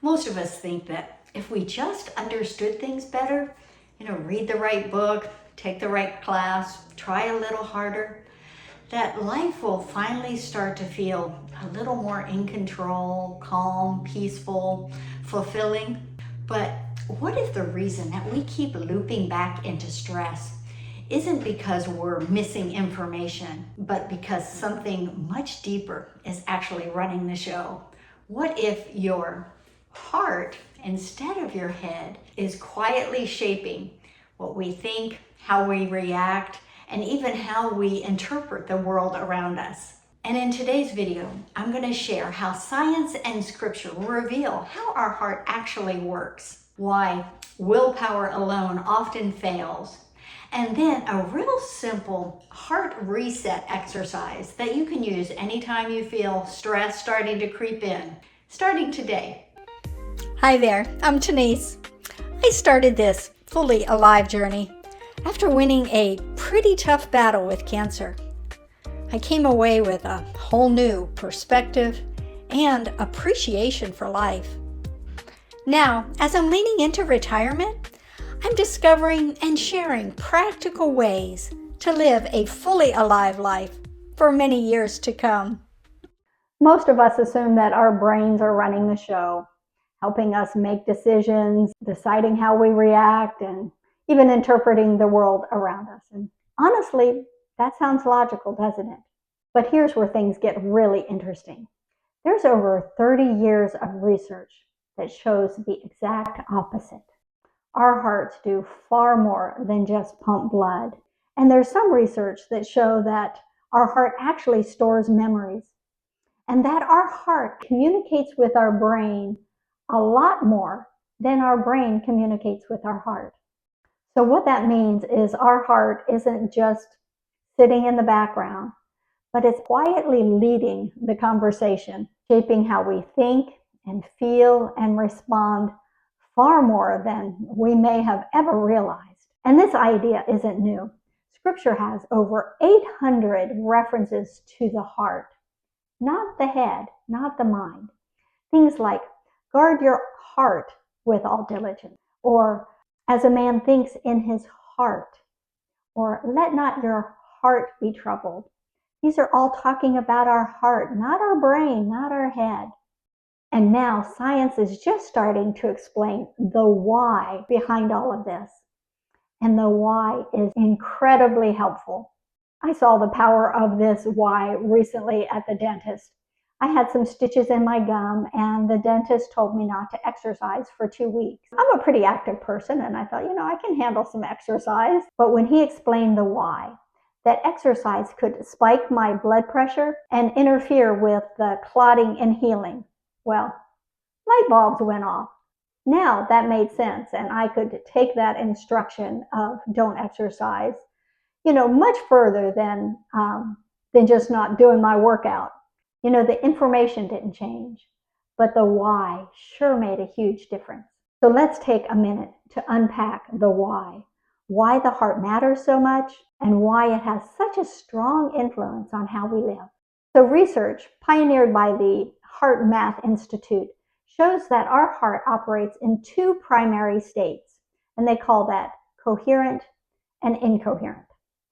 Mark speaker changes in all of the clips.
Speaker 1: Most of us think that if we just understood things better, read the right book, take the right class, try a little harder, that life will finally start to feel a little more in control, calm, peaceful, fulfilling. But what if the reason that we keep looping back into stress isn't because we're missing information, but because something much deeper is actually running the show? What if your heart, instead of your head, is quietly shaping what we think, how we react, and even how we interpret the world around us? And in today's video, I'm going to share how science and scripture reveal how our heart actually works, why willpower alone often fails, and then a real simple heart reset exercise that you can use anytime you feel stress starting to creep in, starting today.
Speaker 2: Hi there, I'm Denise. I started this fully alive journey after winning a pretty tough battle with cancer. I came away with a whole new perspective and appreciation for life. Now, as I'm leaning into retirement, I'm discovering and sharing practical ways to live a fully alive life for many years to come. Most of us assume that our brains are running the show, helping us make decisions, deciding how we react, and even interpreting the world around us. And honestly, that sounds logical, doesn't it? But here's where things get really interesting. There's over 30 years of research that shows the exact opposite. Our hearts do far more than just pump blood. And there's some research that show that our heart actually stores memories, and that our heart communicates with our brain a lot more than our brain communicates with our heart. So what that means is our heart isn't just sitting in the background, but it's quietly leading the conversation, shaping how we think and feel and respond far more than we may have ever realized. And this idea isn't new. Scripture has over 800 references to the heart, not the head, not the mind. Things like, guard your heart with all diligence, or as a man thinks in his heart, or let not your heart be troubled. These are all talking about our heart, not our brain, not our head. And now science is just starting to explain the why behind all of this. And the why is incredibly helpful. I saw the power of this why recently at the dentist. I had some stitches in my gum, and the dentist told me not to exercise for 2 weeks. I'm a pretty active person, and I thought, I can handle some exercise. But when he explained the why, that exercise could spike my blood pressure and interfere with the clotting and healing, well, light bulbs went off. Now that made sense, and I could take that instruction of don't exercise, much further than just not doing my workout. The information didn't change, but the why sure made a huge difference. So let's take a minute to unpack the why the heart matters so much, and why it has such a strong influence on how we live. So research pioneered by the Heart Math Institute shows that our heart operates in 2 primary states, and they call that coherent and incoherent.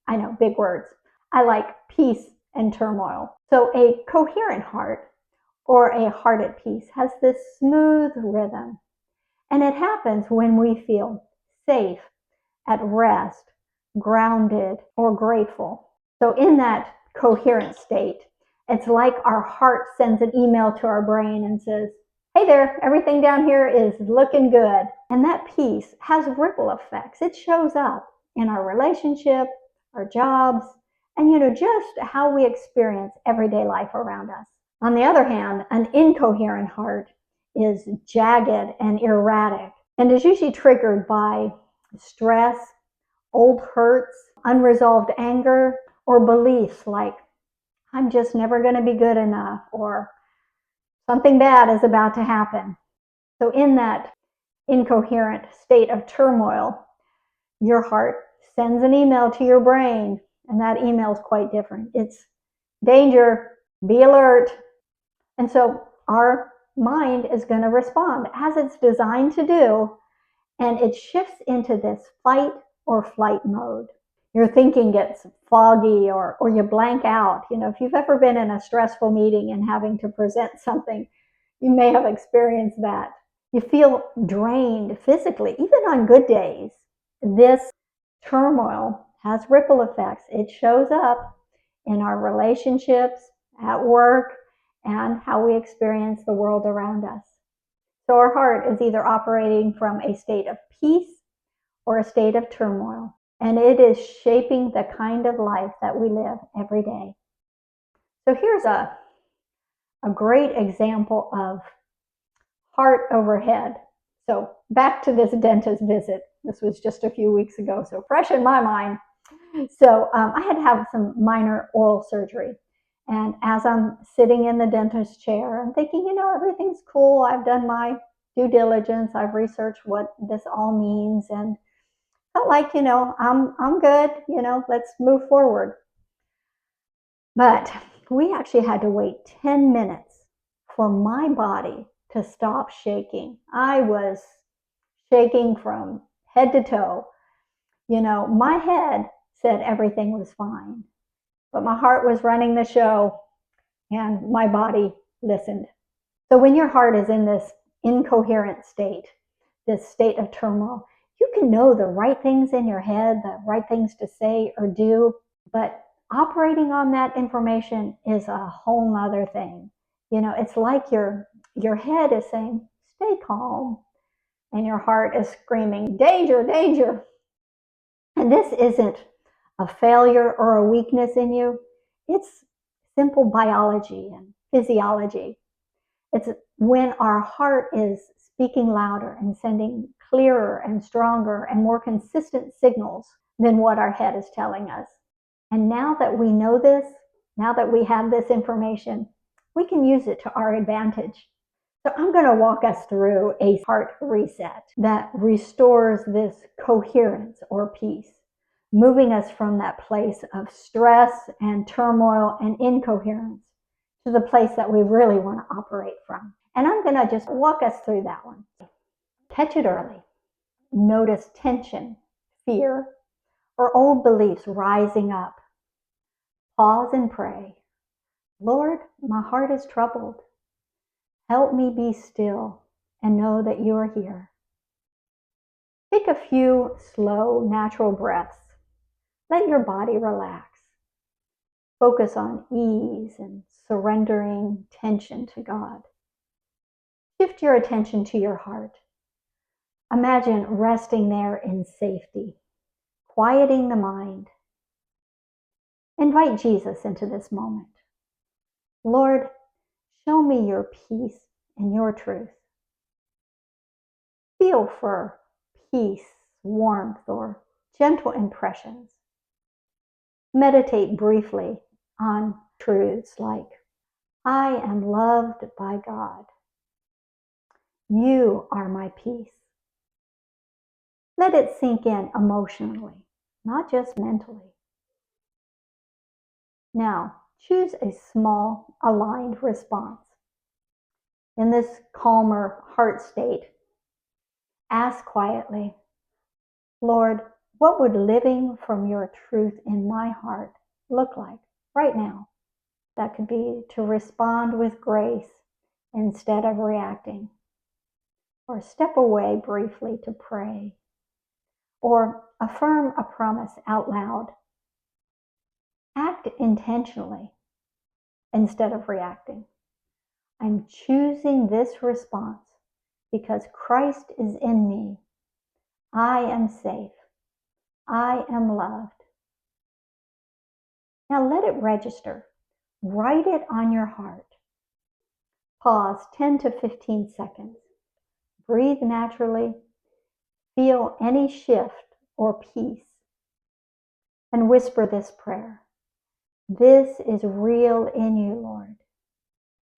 Speaker 2: I know, big words. I like peace and turmoil. So a coherent heart, or a heart at peace, has this smooth rhythm, and it happens when we feel safe, at rest, grounded, or grateful. So in that coherent state, it's like our heart sends an email to our brain and says, hey there, everything down here is looking good. And that peace has ripple effects. It shows up in our relationship, our jobs, and just how we experience everyday life around us. On the other hand, an incoherent heart is jagged and erratic, and is usually triggered by stress, old hurts, unresolved anger, or beliefs like, I'm just never going to be good enough, or something bad is about to happen. So in that incoherent state of turmoil, your heart sends an email to your brain, and that email is quite different. It's danger, be alert. And so our mind is going to respond as it's designed to do, and it shifts into this fight or flight mode. Your thinking gets foggy or you blank out. If you've ever been in a stressful meeting and having to present something, you may have experienced that. You feel drained physically, even on good days. This turmoil has ripple effects. It shows up in our relationships, at work, and how we experience the world around us. So our heart is either operating from a state of peace or a state of turmoil, and it is shaping the kind of life that we live every day. So here's a great example of heart overhead. So back to this dentist visit. This was just a few weeks ago, so fresh in my mind. So I had to have some minor oral surgery. And as I'm sitting in the dentist chair, I'm thinking, everything's cool. I've done my due diligence. I've researched what this all means, and felt like, I'm good. Let's move forward. But we actually had to wait 10 minutes for my body to stop shaking. I was shaking from head to toe. My head said everything was fine, but my heart was running the show and my body listened. So when your heart is in this incoherent state, this state of turmoil, you can know the right things in your head, the right things to say or do, but operating on that information is a whole nother thing. It's like your head is saying, stay calm, and your heart is screaming, danger, danger. And this isn't a failure or a weakness in you. It's simple biology and physiology. It's when our heart is speaking louder and sending clearer and stronger and more consistent signals than what our head is telling us. And now that we know this, now that we have this information, we can use it to our advantage. So I'm going to walk us through a heart reset that restores this coherence or peace, moving us from that place of stress and turmoil and incoherence to the place that we really want to operate from. And I'm going to just walk us through that one. Catch it early. Notice tension, fear, or old beliefs rising up. Pause and pray. Lord, my heart is troubled. Help me be still and know that you are here. Take a few slow, natural breaths. Let your body relax. Focus on ease and surrendering tension to God. Shift your attention to your heart. Imagine resting there in safety, quieting the mind. Invite Jesus into this moment. Lord, show me your peace and your truth. Feel for peace, warmth, or gentle impressions. Meditate briefly on truths like, I am loved by God. You are my peace. Let it sink in emotionally, not just mentally. Now, choose a small, aligned response. In this calmer heart state, ask quietly, Lord, what would living from your truth in my heart look like right now? That could be to respond with grace instead of reacting, or step away briefly to pray, or affirm a promise out loud. Act intentionally instead of reacting. I'm choosing this response because Christ is in me. I am safe. I am loved. Now let it register. Write it on your heart. Pause 10 to 15 seconds. Breathe naturally. Feel any shift or peace. And whisper this prayer. This is real in you, Lord.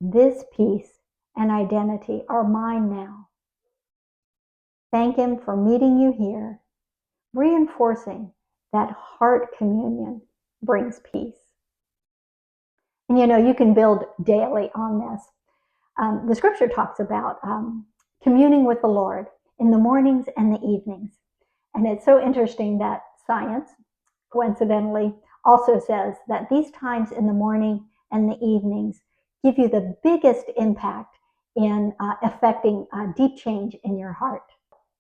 Speaker 2: This peace and identity are mine now. Thank Him for meeting you here, reinforcing that heart communion brings peace. And you can build daily on this. The scripture talks about communing with the Lord in the mornings and the evenings. And it's so interesting that science, coincidentally, also says that these times in the morning and the evenings give you the biggest impact in affecting deep change in your heart.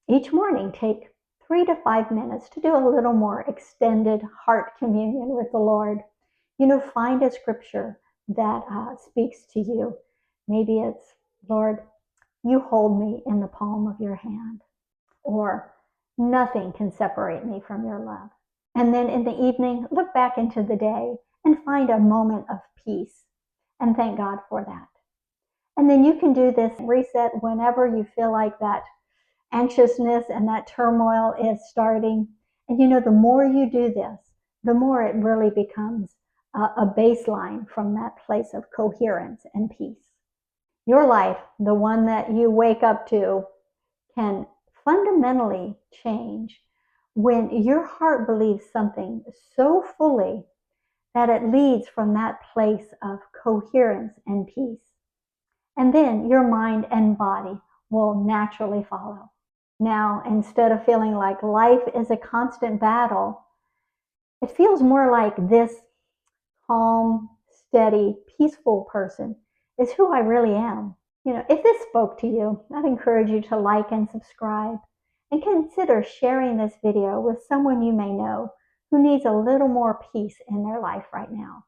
Speaker 2: Each morning, take 3 to 5 minutes to do a little more extended heart communion with the Lord. Find a scripture that speaks to you. Maybe it's, Lord, you hold me in the palm of your hand, or nothing can separate me from your love. And then in the evening, look back into the day and find a moment of peace and thank God for that. And then you can do this reset whenever you feel like that anxiousness and that turmoil is starting. And the more you do this, the more it really becomes a baseline from that place of coherence and peace. Your life, the one that you wake up to, can fundamentally change when your heart believes something so fully that it leads from that place of coherence and peace. And then your mind and body will naturally follow. Now, instead of feeling like life is a constant battle, it feels more like this calm, steady, peaceful person is who I really am. If this spoke to you, I'd encourage you to like and subscribe, and consider sharing this video with someone you may know who needs a little more peace in their life right now.